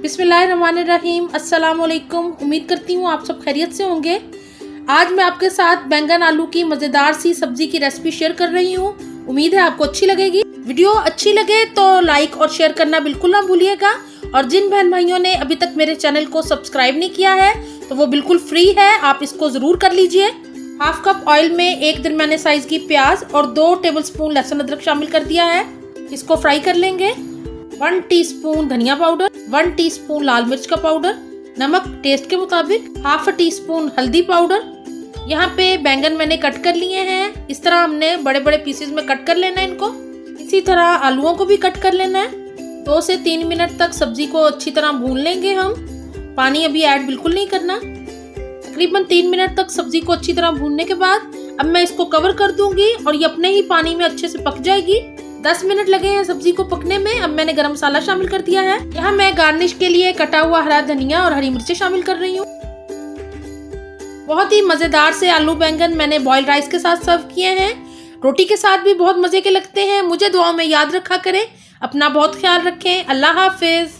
बिस्मिल्लाहिर्रहमानिर्रहीम। अस्सलाम वालेकुम। उम्मीद करती हूँ आप सब खैरियत से होंगे। आज मैं आपके साथ बैंगन आलू की मज़ेदार सी सब्ज़ी की रेसिपी शेयर कर रही हूँ। उम्मीद है आपको अच्छी लगेगी। वीडियो अच्छी लगे तो लाइक और शेयर करना बिल्कुल ना भूलिएगा। और जिन बहन भाइयों ने अभी तक मेरे चैनल को सब्सक्राइब नहीं किया है तो वो बिल्कुल फ्री है, आप इसको ज़रूर कर लीजिए। हाफ कप ऑयल में एक दरमियाने साइज़ की प्याज और 2 टेबलस्पून लहसुन अदरक शामिल कर दिया है। इसको फ्राई कर लेंगे। 1 टीस्पून धनिया पाउडर, 1 टीस्पून लाल मिर्च का पाउडर, नमक टेस्ट के मुताबिक, हाफ टीस्पून हल्दी पाउडर। यहाँ पे बैंगन मैंने कट कर लिए हैं। इस तरह हमने बड़े बड़े पीसेस में कट कर लेना है इनको। इसी तरह आलूओं को भी कट कर लेना है। 2 से 3 मिनट तक सब्जी को अच्छी तरह भून लेंगे हम। पानी अभी ऐड बिल्कुल नहीं करना। तकरीबन 3 मिनट तक सब्जी को अच्छी तरह भूनने के बाद अब मैं इसको कवर कर दूंगी और ये अपने ही पानी में अच्छे से पक जाएगी। 10 मिनट लगे हैं सब्जी को पकने में। अब मैंने गरम मसाला शामिल कर दिया है। यहाँ मैं गार्निश के लिए कटा हुआ हरा धनिया और हरी मिर्चें शामिल कर रही हूँ। बहुत ही मजेदार से आलू बैंगन मैंने बॉइल्ड राइस के साथ सर्व किए हैं। रोटी के साथ भी बहुत मजे के लगते हैं। मुझे दुआओं में याद रखा करें। अपना बहुत ख्याल रखें। अल्लाह हाफिज।